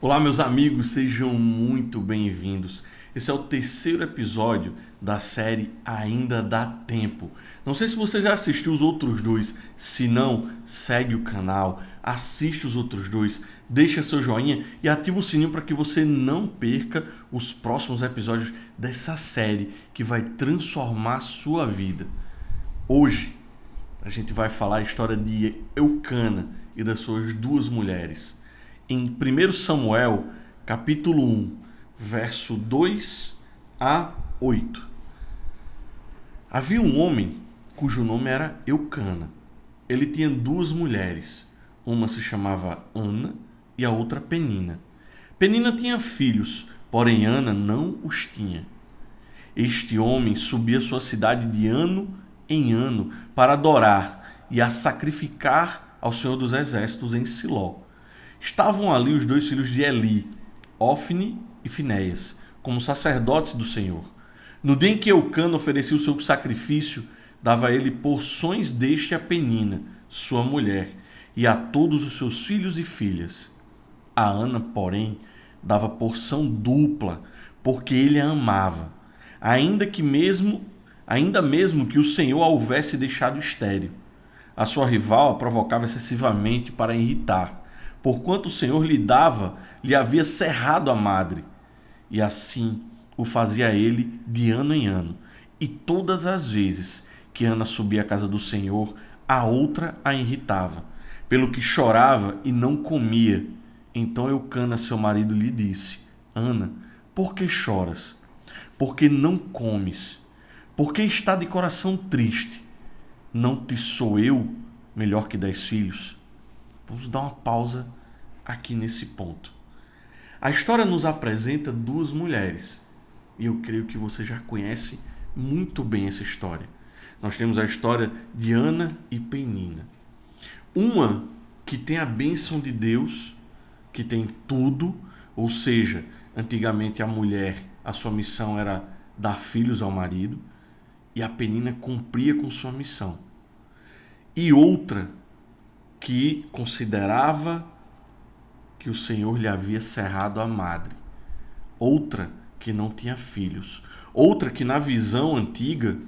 Olá, meus amigos, sejam muito bem-vindos. Esse é o terceiro episódio da série Ainda Dá Tempo. Não sei se você já assistiu os outros dois. Se não, segue o canal, assiste os outros dois, deixa seu joinha e ativa o sininho para que você não perca os próximos episódios dessa série que vai transformar a sua vida. Hoje, a gente vai falar a história de Eucana e das suas duas mulheres. Em 1 Samuel, capítulo 1, verso 2 a 8. Havia um homem cujo nome era Eucana. Ele tinha duas mulheres. Uma se chamava Ana e a outra Penina. Penina tinha filhos, porém Ana não os tinha. Este homem subia sua cidade de ano em ano para adorar e a sacrificar ao Senhor dos Exércitos em Siló. Estavam ali os dois filhos de Eli, Ofni e Finéias, como sacerdotes do Senhor. No dia em que Eucana oferecia o seu sacrifício, dava ele porções deste a Penina, sua mulher, e a todos os seus filhos e filhas. A Ana, porém, dava porção dupla, porque ele a amava, ainda mesmo que o Senhor a houvesse deixado estéril. A sua rival a provocava excessivamente para irritar, porquanto o Senhor lhe havia cerrado a madre, e assim o fazia ele de ano em ano. E todas as vezes que Ana subia à casa do Senhor, a outra a irritava, pelo que chorava e não comia. Então Eucana, seu marido, lhe disse: Ana, por que choras? Por que não comes? Por que está de coração triste? Não te sou eu melhor que 10 filhos? Vamos dar uma pausa aqui nesse ponto. A história nos apresenta duas mulheres, e eu creio que você já conhece muito bem essa história. Nós temos a história de Ana e Penina. Uma que tem a bênção de Deus, que tem tudo, ou seja, antigamente a mulher, a sua missão era dar filhos ao marido, e a Penina cumpria com sua missão. E outra que considerava que o Senhor lhe havia cerrado a madre. Outra que não tinha filhos. Outra que na visão antiga,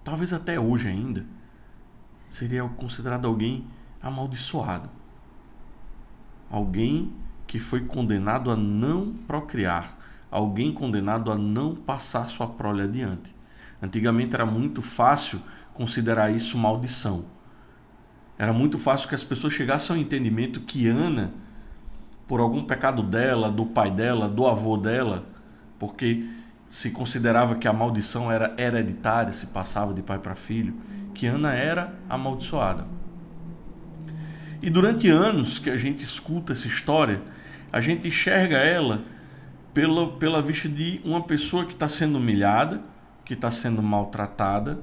talvez até hoje ainda, seria considerado alguém amaldiçoado. Alguém que foi condenado a não procriar. Alguém condenado a não passar sua prole adiante. Antigamente era muito fácil considerar isso maldição. Era muito fácil que as pessoas chegassem ao entendimento que Ana, por algum pecado dela, do pai dela, do avô dela, porque se considerava que a maldição era hereditária, se passava de pai para filho, que Ana era amaldiçoada. E durante anos que a gente escuta essa história, a gente enxerga ela pela vista de uma pessoa que está sendo humilhada, que está sendo maltratada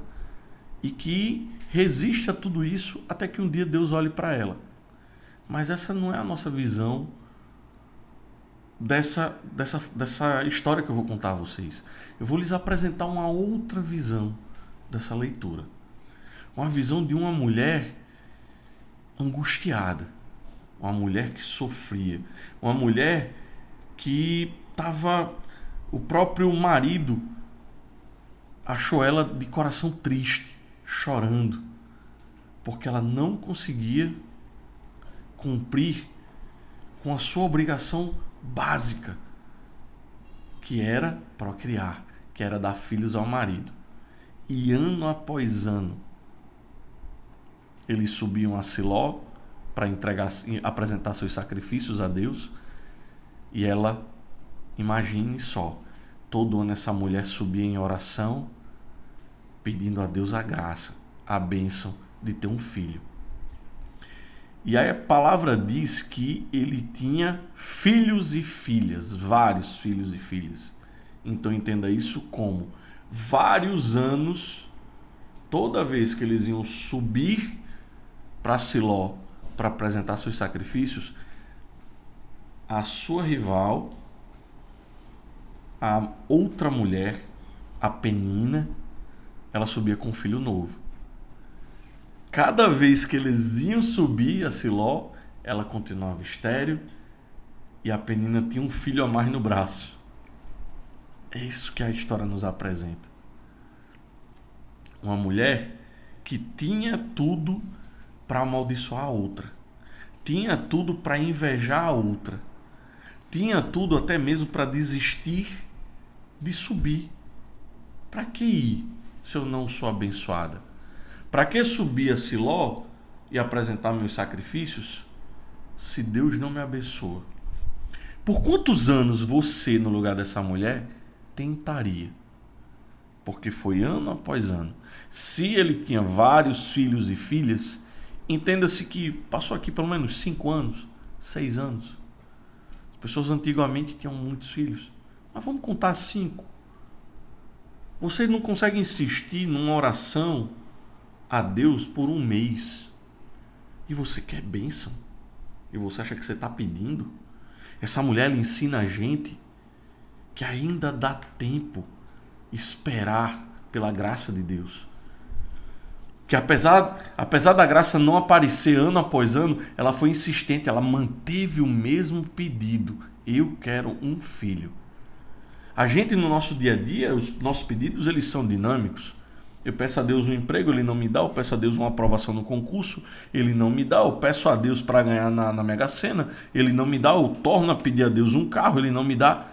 e que resiste a tudo isso até que um dia Deus olhe para ela. Mas essa não é a nossa visão dessa história que eu vou contar a vocês. Eu vou lhes apresentar uma outra visão dessa leitura. Uma visão de uma mulher angustiada, uma mulher que sofria, uma mulher que o próprio marido achou ela de coração triste, chorando, porque ela não conseguia cumprir com a sua obrigação básica, que era procriar, que era dar filhos ao marido. E ano após ano, eles subiam a Siló para apresentar seus sacrifícios a Deus, e ela, imagine só, todo ano essa mulher subia em oração, pedindo a Deus a graça, a bênção de ter um filho. E aí a palavra diz que ele tinha filhos e filhas, vários filhos e filhas. Então entenda isso como vários anos, toda vez que eles iam subir para Siló para apresentar seus sacrifícios, a sua rival, a outra mulher, a Penina, ela subia com um filho novo. Cada vez que eles iam subir a Siló, ela continuava estéril e a Penina tinha um filho a mais no braço. É isso que a história nos apresenta. Uma mulher que tinha tudo para amaldiçoar a outra. Tinha tudo para invejar a outra. Tinha tudo até mesmo para desistir de subir. Para que ir se eu não sou abençoada? Para que subir a Siló e apresentar meus sacrifícios se Deus não me abençoa? Por quantos anos você, no lugar dessa mulher, tentaria? Porque foi ano após ano. Se ele tinha vários filhos e filhas, entenda-se que passou aqui pelo menos 5 anos, 6 anos. As pessoas antigamente tinham muitos filhos, mas vamos contar 5. Você não consegue insistir numa oração a Deus por um mês e você quer bênção e você acha que você está pedindo. Essa mulher ela ensina a gente que ainda dá tempo esperar pela graça de Deus, que apesar da graça não aparecer ano após ano, ela foi insistente, ela manteve o mesmo pedido: eu quero um filho. A gente no nosso dia a dia, os nossos pedidos eles são dinâmicos. Eu peço a Deus um emprego, Ele não me dá. Eu peço a Deus uma aprovação no concurso, Ele não me dá. Eu peço a Deus para ganhar na Mega Sena, Ele não me dá. Eu torno a pedir a Deus um carro, Ele não me dá.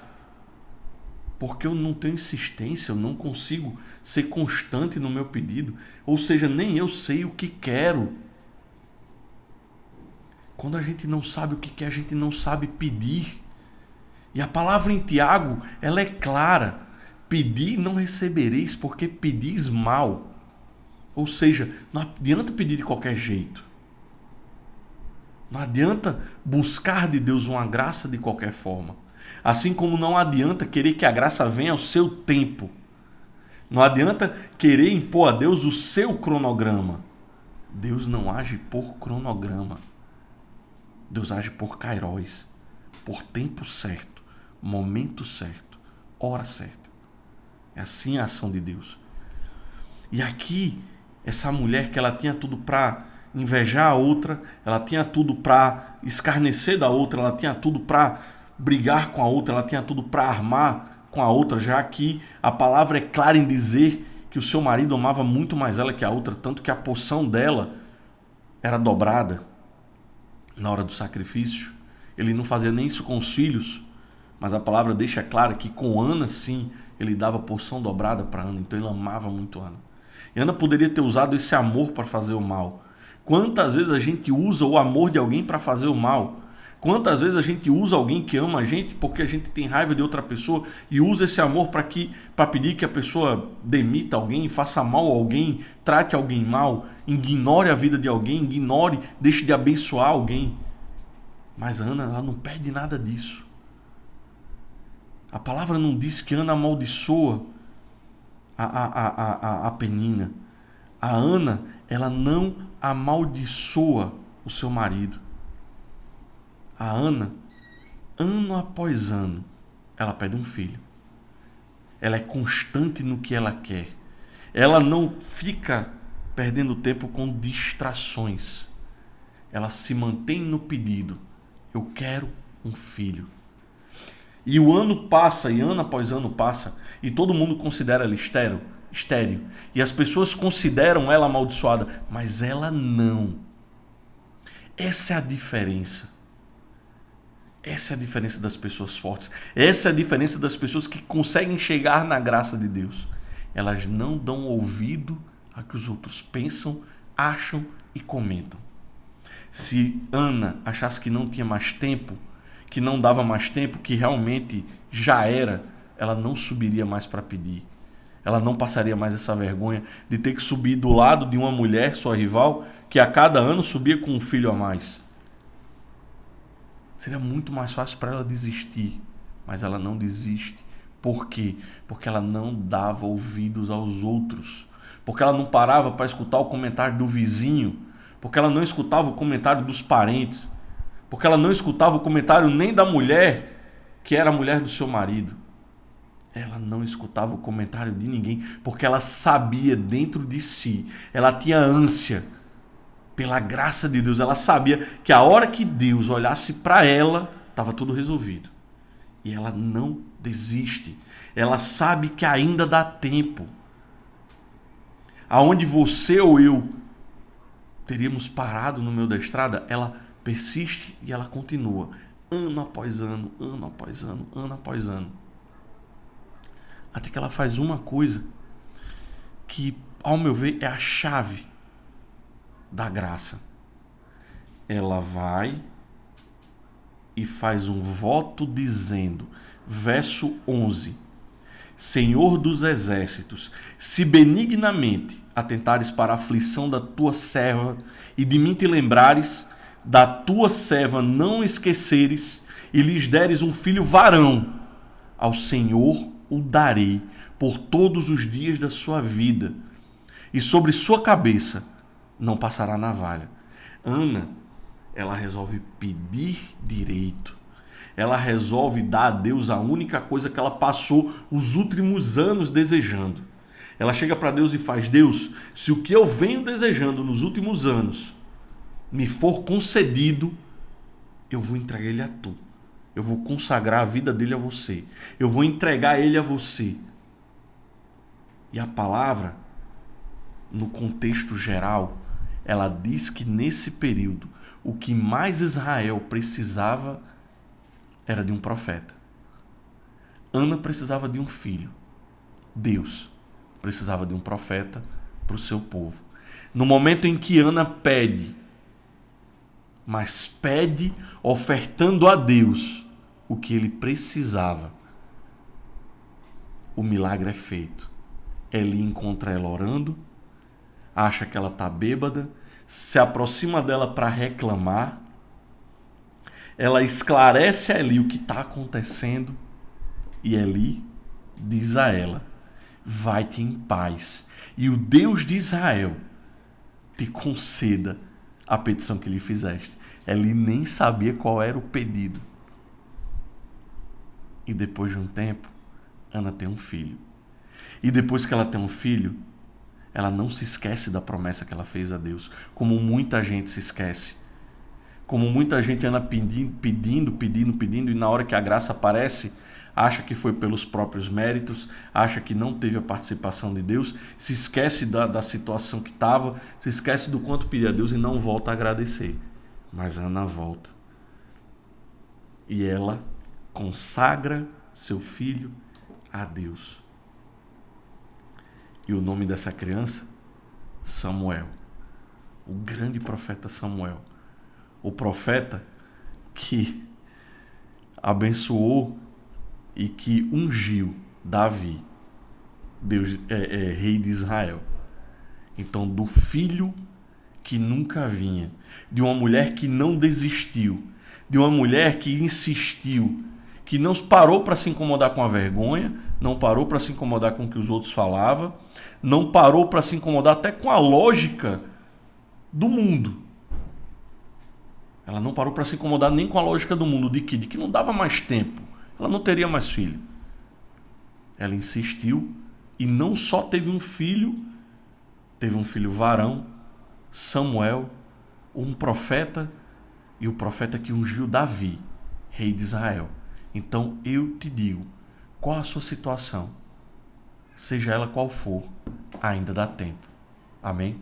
Porque eu não tenho insistência, eu não consigo ser constante no meu pedido. Ou seja, nem eu sei o que quero. Quando a gente não sabe o que quer, a gente não sabe pedir. E a palavra em Tiago, ela é clara. Pedi e não recebereis, porque pedis mal. Ou seja, não adianta pedir de qualquer jeito. Não adianta buscar de Deus uma graça de qualquer forma. Assim como não adianta querer que a graça venha ao seu tempo. Não adianta querer impor a Deus o seu cronograma. Deus não age por cronograma. Deus age por kairos, por tempo certo, momento certo, hora certa. É assim a ação de Deus. E aqui, essa mulher que ela tinha tudo para invejar a outra, ela tinha tudo para escarnecer da outra, ela tinha tudo para brigar com a outra, ela tinha tudo para armar com a outra, já que a palavra é clara em dizer que o seu marido amava muito mais ela que a outra, tanto que a porção dela era dobrada na hora do sacrifício. Ele não fazia nem isso com os filhos, mas a palavra deixa clara que com Ana sim, ele dava porção dobrada para Ana, então ele amava muito Ana. E Ana poderia ter usado esse amor para fazer o mal. Quantas vezes a gente usa o amor de alguém para fazer o mal? Quantas vezes a gente usa alguém que ama a gente porque a gente tem raiva de outra pessoa e usa esse amor para pedir que a pessoa demita alguém, faça mal a alguém, trate alguém mal, ignore a vida de alguém, deixe de abençoar alguém. Mas Ana, ela não pede nada disso. A palavra não diz que Ana amaldiçoa a Penina. A Ana, ela não amaldiçoa o seu marido. A Ana, ano após ano, ela pede um filho. Ela é constante no que ela quer. Ela não fica perdendo tempo com distrações. Ela se mantém no pedido. Eu quero um filho. E o ano passa, e ano após ano passa, e todo mundo considera ela estéril. E as pessoas consideram ela amaldiçoada, mas ela não. Essa é a diferença. Essa é a diferença das pessoas fortes. Essa é a diferença das pessoas que conseguem chegar na graça de Deus. Elas não dão ouvido a que os outros pensam, acham e comentam. Se Ana achasse que não tinha mais tempo, que não dava mais tempo, que realmente já era, ela não subiria mais para pedir. Ela não passaria mais essa vergonha de ter que subir do lado de uma mulher, sua rival, que a cada ano subia com um filho a mais. Seria muito mais fácil para ela desistir, mas ela não desiste. Por quê? Porque ela não dava ouvidos aos outros. Porque ela não parava para escutar o comentário do vizinho. Porque ela não escutava o comentário dos parentes. Porque ela não escutava o comentário nem da mulher, que era a mulher do seu marido. Ela não escutava o comentário de ninguém, porque ela sabia dentro de si, ela tinha ânsia pela graça de Deus. Ela sabia que a hora que Deus olhasse para ela, estava tudo resolvido. E ela não desiste. Ela sabe que ainda dá tempo. Aonde você ou eu teríamos parado no meio da estrada, ela persiste e ela continua. Ano após ano, ano após ano, ano após ano. Até que ela faz uma coisa que, ao meu ver, é a chave da graça. Ela vai e faz um voto dizendo, verso 11: Senhor dos exércitos, se benignamente atentares para a aflição da tua serva e de mim te lembrares, da tua serva não esqueceres e lhes deres um filho varão, ao Senhor o darei por todos os dias da sua vida, e sobre sua cabeça não passará navalha. Ana, ela resolve pedir direito. Ela resolve dar a Deus a única coisa que ela passou os últimos anos desejando. Ela chega para Deus e faz: Deus, se o que eu venho desejando nos últimos anos me for concedido, eu vou entregar ele a tu. Eu vou consagrar a vida dele a você. Eu vou entregar ele a você. E a palavra, no contexto geral, ela diz que nesse período, o que mais Israel precisava era de um profeta. Ana precisava de um filho. Deus precisava de um profeta para o seu povo. No momento em que Ana pede, mas pede ofertando a Deus o que ele precisava, o milagre é feito. Eli encontra ela orando, acha que ela está bêbada, se aproxima dela para reclamar. Ela esclarece a Eli o que está acontecendo e Eli diz a ela: vai-te em paz e o Deus de Israel te conceda a petição que lhe fizeste. Eli nem sabia qual era o pedido. E depois de um tempo, Ana tem um filho. E depois que ela tem um filho, ela não se esquece da promessa que ela fez a Deus, como muita gente se esquece. Como muita gente anda pedindo, e na hora que a graça aparece, acha que foi pelos próprios méritos, acha que não teve a participação de Deus, se esquece da situação que estava, se esquece do quanto pedia a Deus e não volta a agradecer. Mas Ana volta. E ela consagra seu filho a Deus. E o nome dessa criança? Samuel. O grande profeta Samuel. O profeta que abençoou e que ungiu Davi, Deus, rei de Israel. Então, do filho que nunca vinha, de uma mulher que não desistiu, de uma mulher que insistiu, que não parou para se incomodar com a vergonha, não parou para se incomodar com o que os outros falavam, não parou para se incomodar até com a lógica do mundo. Ela não parou para se incomodar nem com a lógica do mundo, de que não dava mais tempo, ela não teria mais filho. Ela insistiu e não só teve um filho varão, Samuel, um profeta, e o profeta que ungiu Davi, rei de Israel. Então eu te digo, qual a sua situação? Seja ela qual for, ainda dá tempo. Amém?